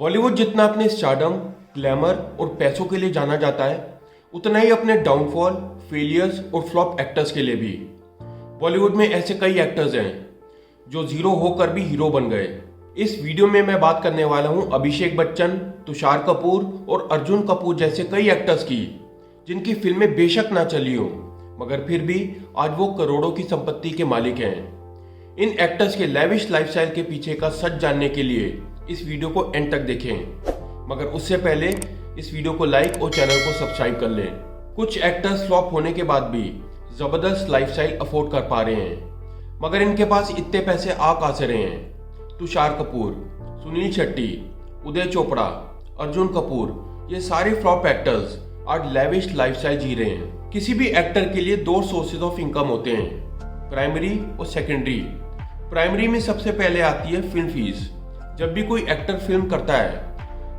बॉलीवुड जितना अपने stardom, glamour और पैसों के लिए जाना जाता है, उतना ही अपने डाउनफॉल, फेलियर्स और फ्लॉप एक्टर्स के लिए भी। बॉलीवुड में ऐसे कई एक्टर्स हैं जो जीरो होकर भी हीरो बन गए। इस वीडियो में मैं बात करने वाला हूं अभिषेक बच्चन, तुषार कपूर और अर्जुन कपूर जैसे कई एक्टर्स की, जिनकी फिल्में बेशक ना चली हो, मगर फिर भी आज वो करोड़ों की संपत्ति के मालिक हैं। इन एक्टर्स के लैविश लाइफस्टाइल के पीछे का सच जानने के लिए इस वीडियो को एंड तक देखें, मगर उससे पहले इस वीडियो को लाइक और चैनल को सब्सक्राइब कर लें। कुछ एक्टर्स फ्लॉप होने के बाद भी जबरदस्त लाइफस्टाइल अफोर्ड कर पा रहे हैं, मगर इनके पास इतने पैसे आ कहां से रहे हैं? तुषार कपूर, सुनील शेट्टी, उदय चोपड़ा, अर्जुन कपूर, ये सारे फ्लॉप एक्टर्स आज लैविश लाइफस्टाइल जी रहे हैं। किसी भी एक्टर के लिए दो सोर्सेज ऑफ इनकम होते हैं, प्राइमरी और सेकेंडरी। प्राइमरी में सबसे पहले आती है फिल्म फीस। जब भी कोई एक्टर फिल्म करता है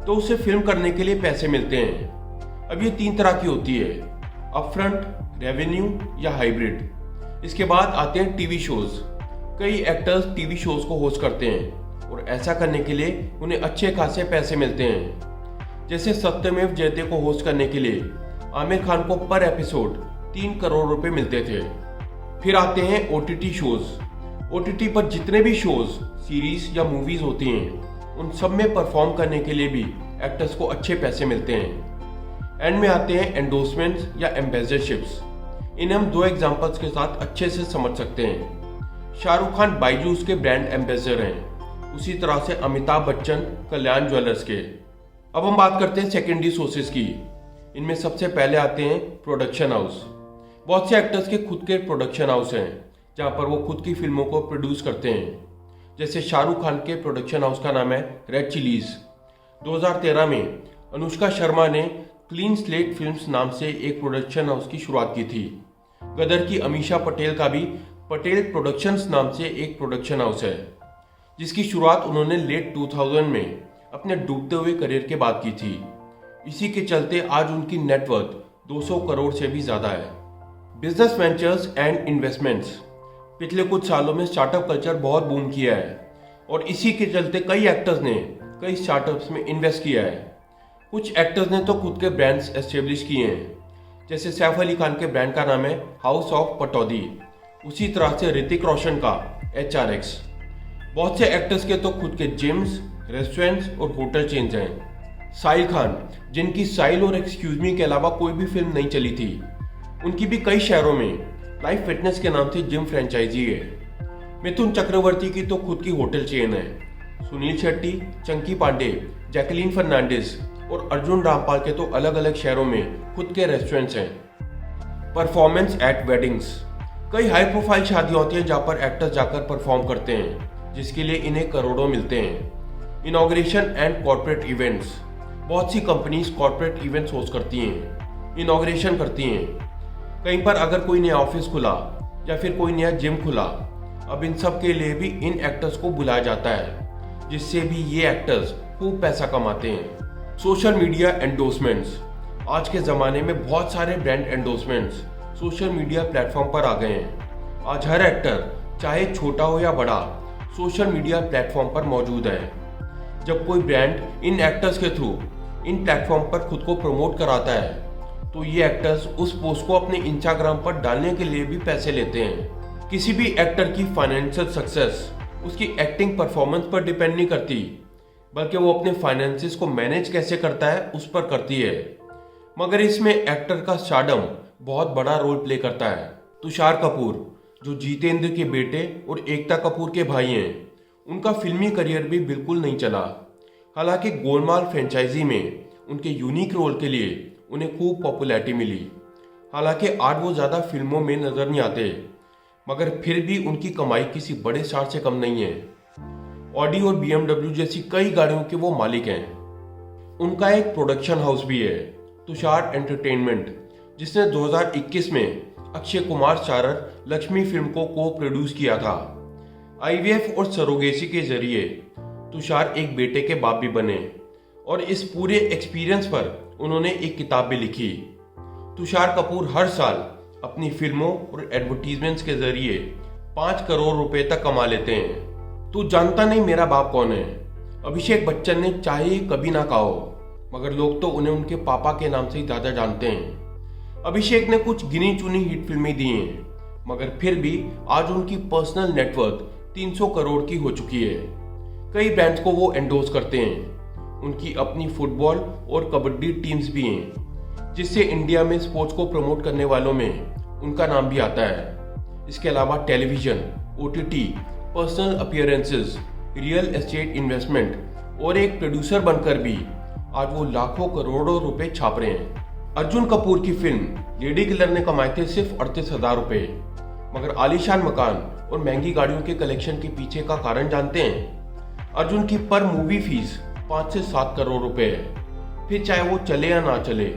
तो उसे फिल्म करने के लिए पैसे मिलते हैं। अब ये तीन तरह की होती है, अपफ्रंट, रेवेन्यू या हाइब्रिड। इसके बाद आते हैं टीवी शोज। कई एक्टर्स टीवी शोज को होस्ट करते हैं और ऐसा करने के लिए उन्हें अच्छे खासे पैसे मिलते हैं। जैसे सत्यमेव जयते को होस्ट करने के लिए आमिर खान को पर एपिसोड 3 करोड़ रुपए मिलते थे। फिर आते हैं ओटीटी शोज। ओटीटी पर जितने भी शोज, सीरीज या मूवीज होती हैं, उन सब में परफॉर्म करने के लिए भी एक्टर्स को अच्छे पैसे मिलते हैं। एंड में आते हैं एंडोर्समेंट्स या एम्बेसडरशिप्स। इन्हें हम दो एग्जांपल्स के साथ अच्छे से समझ सकते हैं। शाहरुख खान बायजूस के ब्रांड एम्बेसडर हैं, उसी तरह से अमिताभ बच्चन कल्याण ज्वेलर्स के। अब हम बात करते हैं सेकेंडरी सोर्सेज की। इनमें सबसे पहले आते हैं प्रोडक्शन हाउस। बहुत से एक्टर्स के खुद के प्रोडक्शन हाउस हैं जहां पर वो खुद की फिल्मों को प्रोड्यूस करते हैं। जैसे शाहरुख खान के प्रोडक्शन हाउस का नाम है रेड चिलीज। 2013 में अनुष्का शर्मा ने क्लीन स्लेट फिल्म्स नाम से एक प्रोडक्शन हाउस की शुरुआत की थी। गदर की अमीषा पटेल का भी पटेल प्रोडक्शंस नाम से एक प्रोडक्शन हाउस है, जिसकी शुरुआत उन्होंने लेट 2000 में अपने डूबते हुए करियर के बाद की थी। इसी के चलते आज उनकी नेटवर्थ 200 करोड़ से भी ज्यादा है। Business ventures and investments. पिछले कुछ सालों में स्टार्टअप कल्चर बहुत बूम किया है और इसी के चलते कई एक्टर्स ने कई स्टार्टअप्स में इन्वेस्ट किया है। कुछ एक्टर्स ने तो खुद के ब्रांड्स एस्टेब्लिश किए हैं। जैसे सैफ अली खान के ब्रांड का नाम है हाउस ऑफ पटौदी, उसी तरह से ऋतिक रोशन का HRX। बहुत से एक्टर्स के तो खुद के जिम्स, रेस्टोरेंट्स और होटल चेन्स हैं। साहिल खान, जिनकी साहिल और एक्सक्यूज मी के अलावा कोई भी फिल्म नहीं चली थी, उनकी भी कई शहरों में लाइफ फिटनेस के नाम से जिम फ्रेंचाइजी है। मिथुन चक्रवर्ती की तो खुद की होटल चेन है। सुनील शेट्टी, चंकी पांडे, जैकलीन फर्नांडिस और अर्जुन रामपाल के तो अलग अलग शहरों में खुद के रेस्टोरेंट्स हैं। Performance at weddings. कई हाई प्रोफाइल शादियां होती हैं जहां पर एक्टर्स जाकर परफॉर्म करते हैं, जिसके लिए इन्हें करोड़ों मिलते हैं। Inauguration and corporate events. बहुत सी कंपनीज कॉर्पोरेट इवेंट्स होस्ट करती हैं, इनॉग्रेशन करती हैं। कहीं पर अगर कोई नया ऑफिस खुला या फिर कोई नया जिम खुला, अब इन सब के लिए भी इन एक्टर्स को बुलाया जाता है, जिससे भी ये एक्टर्स खूब पैसा कमाते हैं। Social media endorsements. आज के ज़माने में बहुत सारे brand endorsements social media platform पर आ गए हैं। आज हर एक्टर, चाहे छोटा हो या बड़ा, सोशल मीडिया प्लेटफॉर्म पर मौजूद है। जब कोई ब्रांड इन एक्टर्स के थ्रू इन प्लेटफॉर्म पर खुद को प्रमोट कराता है, तो ये एक्टर्स उस पोस्ट को अपने इंस्टाग्राम पर डालने के लिए भी पैसे लेते हैं। किसी भी एक्टर की फाइनेंशियल सक्सेस उसकी एक्टिंग परफॉर्मेंस पर डिपेंड नहीं करती, बल्कि वो अपने फाइनेंसेस को मैनेज कैसे करता है उस पर करती है। मगर इसमें एक्टर का स्टारडम बहुत बड़ा रोल प्ले करता है। तुषार कपूर, जो जितेंद्र के बेटे और एकता कपूर के भाई हैं, उनका फिल्मी करियर भी बिल्कुल नहीं चला। हालांकि गोलमाल फ्रेंचाइजी में उनके यूनिक रोल के लिए उन्हें खूब पॉपुलैरिटी मिली। हालांकि आज वो ज़्यादा फिल्मों में नजर नहीं आते, मगर फिर भी उनकी कमाई किसी बड़े स्टार से कम नहीं है। ऑडी और BMW जैसी कई गाड़ियों के वो मालिक हैं। उनका एक प्रोडक्शन हाउस भी है, तुषार एंटरटेनमेंट, जिसने 2021 में अक्षय कुमार स्टारर लक्ष्मी फिल्म को प्रोड्यूस किया था। IVF और सरोगेसी के जरिए तुषार एक बेटे के बाप भी बने और इस पूरे एक्सपीरियंस पर उन्होंने एक किताब भी लिखी। तुषार कपूर हर साल अपनी फिल्मों और एडवर्टीजमेंट्स के जरिए 5 करोड़ रुपए तक कमा लेते हैं। तू जानता नहीं मेरा बाप कौन है। अभिषेक बच्चन ने चाहे कभी ना कहा हो, मगर लोग तो उन्हें उनके पापा के नाम से ही ज़्यादा जानते हैं। अभिषेक ने कुछ गिनी चुनी हिट फिल्में दी हैं, मगर फिर भी आज उनकी पर्सनल नेटवर्थ 300 करोड़ की हो चुकी है। कई ब्रांड्स को वो एंडोर्स करते हैं। उनकी अपनी फुटबॉल और कबड्डी टीम्स भी हैं, जिससे इंडिया में स्पोर्ट्स को प्रमोट करने वालों में उनका नाम भी आता है। इसके अलावा television, OTT, personal appearances, real estate investment और एक प्रोड्यूसर बनकर भी आज वो लाखों करोड़ों रुपए छाप रहे हैं। अर्जुन कपूर की फिल्म लेडी किलर ने कमाए थे सिर्फ 38,000 रुपए, मगर आलीशान मकान और महंगी गाड़ियों के कलेक्शन के पीछे का कारण जानते हैं? अर्जुन की पर मूवी फीस 5 से 7 करोड़ रुपए है, फिर चाहे वो चले या ना चले।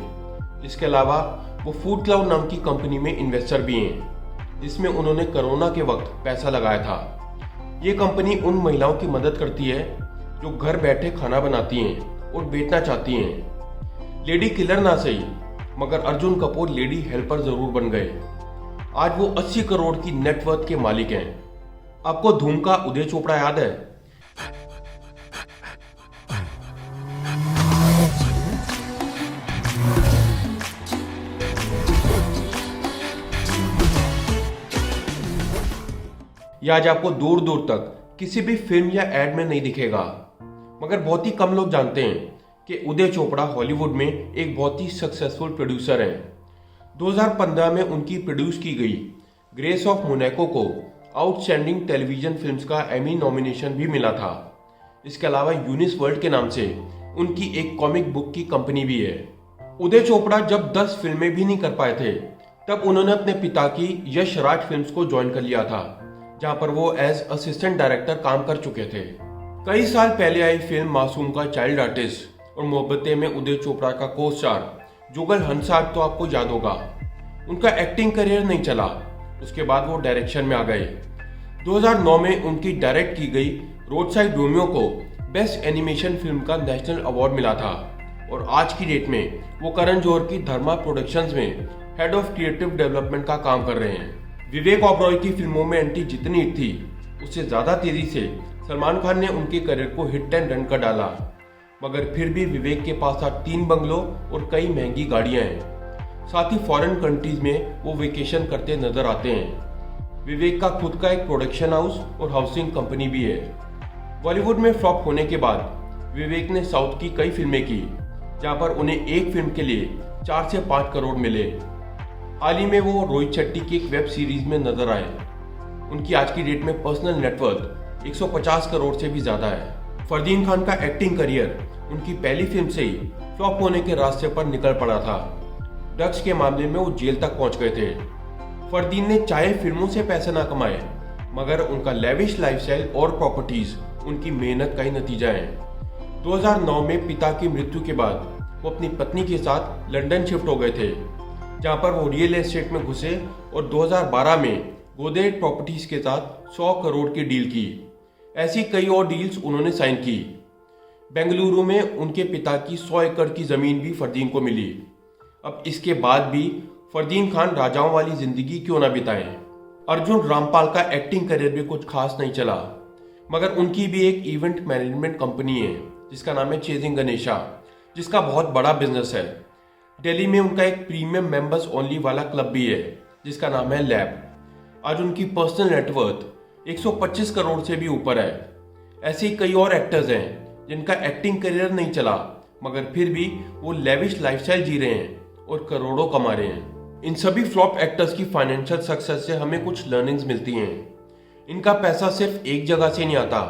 इसके अलावा वो फूड क्लाउड नाम की कंपनी में इन्वेस्टर भी हैं, जिसमें उन्होंने कोरोना के वक्त पैसा लगाया था। ये कंपनी उन महिलाओं की मदद करती है जो घर बैठे खाना बनाती हैं और बेचना चाहती हैं। लेडी किलर ना सही, मगर अर्जुन कपूर लेडी हेल्पर जरूर बन गए। आज वो 80 करोड़ की नेटवर्थ के मालिक हैं। आपको धूम का उदय चोपड़ा याद है? यह आज आपको दूर दूर तक किसी भी फिल्म या एड में नहीं दिखेगा, मगर बहुत ही कम लोग जानते हैं कि उदय चोपड़ा हॉलीवुड में एक बहुत ही सक्सेसफुल प्रोड्यूसर हैं। 2015 में उनकी प्रोड्यूस की गई ग्रेस ऑफ मोनाको को आउटस्टैंडिंग टेलीविजन फिल्म्स का एमी नॉमिनेशन भी मिला था। इसके अलावा यूनिस वर्ल्ड के नाम से उनकी एक कॉमिक बुक की कंपनी भी है। उदय चोपड़ा जब 10 फिल्में भी नहीं कर पाए थे, तब उन्होंने अपने पिता की यश राज फिल्म्स को ज्वाइन कर लिया था, जहां पर वो एज असिस्टेंट डायरेक्टर काम कर चुके थे। कई साल पहले आई फिल्म मासूम का चाइल्ड आर्टिस्ट और मोहब्बतें में उदय चोपड़ा का को स्टार जुगल हंसार तो आपको याद होगा। उनका एक्टिंग करियर नहीं चला, उसके बाद वो डायरेक्शन में आ गए। 2009 में उनकी डायरेक्ट की गई रोड साइड रोमियो को बेस्ट एनिमेशन फिल्म का नेशनल अवार्ड मिला था और आज की डेट में वो करण जौहर की धर्मा प्रोडक्शंस में हेड ऑफ क्रिएटिव डेवलपमेंट का काम कर रहे हैं। विवेक ओबरॉय की फिल्मों में एंट्री जितनी हिट थी, उससे ज्यादा तेजी से सलमान खान ने उनके करियर को हिट एंड रन कर डाला। मगर फिर भी विवेक के पास आज 3 बंगलों और कई महंगी गाड़ियां हैं। साथ ही फॉरेन कंट्रीज में वो वेकेशन करते नजर आते हैं। विवेक का खुद का एक प्रोडक्शन हाउस और हाउसिंग कंपनी भी है। बॉलीवुड में फ्लॉप होने के बाद विवेक ने साउथ की कई फिल्में की, जहां पर उन्हें एक फिल्म के लिए 4 से 5 करोड़ मिले। हाल ही में वो रोहित शेट्टी की एक वेब सीरीज में नजर आए। उनकी आज की डेट में पर्सनल नेटवर्थ 150 करोड़ से भी ज्यादा है। फरदीन खान का एक्टिंग करियर उनकी पहली फिल्म से ही फ्लॉप होने के रास्ते पर निकल पड़ा था। ड्रग्स के मामले में वो जेल तक पहुंच गए थे। फरदीन ने चाहे फिल्मों से पैसे ना कमाए, मगर उनका लेविश लाइफस्टाइल और प्रॉपर्टीज उनकी मेहनत का ही नतीजा है। 2009 में पिता की मृत्यु के बाद वो अपनी पत्नी के साथ लंदन शिफ्ट हो गए थे, जहां पर वो रियल एस्टेट में घुसे और 2012 में गोदरेज प्रॉपर्टीज के साथ 100 करोड़ की डील की। ऐसी कई और डील्स उन्होंने साइन की। बेंगलुरु में उनके पिता की 100 एकड़ की जमीन भी फरदीन को मिली। अब इसके बाद भी फरदीन खान राजाओं वाली जिंदगी क्यों ना बिताएं। अर्जुन रामपाल का एक्टिंग करियर भी कुछ खास नहीं चला, मगर उनकी भी एक इवेंट मैनेजमेंट कंपनी है जिसका नाम है चेजिंग गणेशा, जिसका बहुत बड़ा बिजनेस है। दिल्ली में उनका एक प्रीमियम मेंबर्स ओनली वाला क्लब भी है जिसका नाम है लैब। आज उनकी पर्सनल नेटवर्थ 125 करोड़ से भी ऊपर है। ऐसे कई और एक्टर्स हैं जिनका एक्टिंग करियर नहीं चला, मगर फिर भी वो लेविश लाइफस्टाइल जी रहे हैं और करोड़ों कमा रहे हैं। इन सभी फ्लॉप एक्टर्स की फाइनेंशियल सक्सेस से हमें कुछ लर्निंग्स मिलती हैं। इनका पैसा सिर्फ एक जगह से नहीं आता,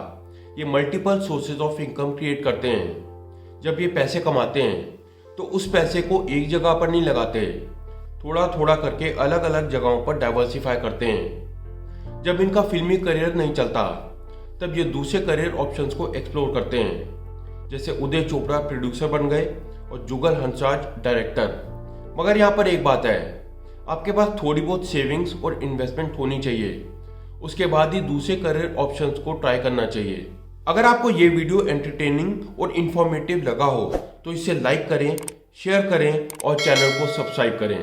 ये multiple sources of income create करते हैं। जब ये पैसे कमाते हैं तो उस पैसे को एक जगह पर नहीं लगाते, थोड़ा थोड़ा करके अलग अलग जगहों पर डाइवर्सिफाई करते हैं। जब इनका फिल्मी करियर नहीं चलता, तब ये दूसरे करियर ऑप्शंस को एक्सप्लोर करते हैं। जैसे उदय चोपड़ा प्रोड्यूसर बन गए और जुगल हंसराज डायरेक्टर। मगर यहाँ पर एक बात है, आपके पास थोड़ी बहुत सेविंग्स और इन्वेस्टमेंट होनी चाहिए, उसके बाद ही दूसरे करियर ऑप्शंस को ट्राई करना चाहिए। अगर आपको ये वीडियो एंटरटेनिंग और इंफॉर्मेटिव लगा हो तो इसे लाइक करें, शेयर करें और चैनल को सब्सक्राइब करें।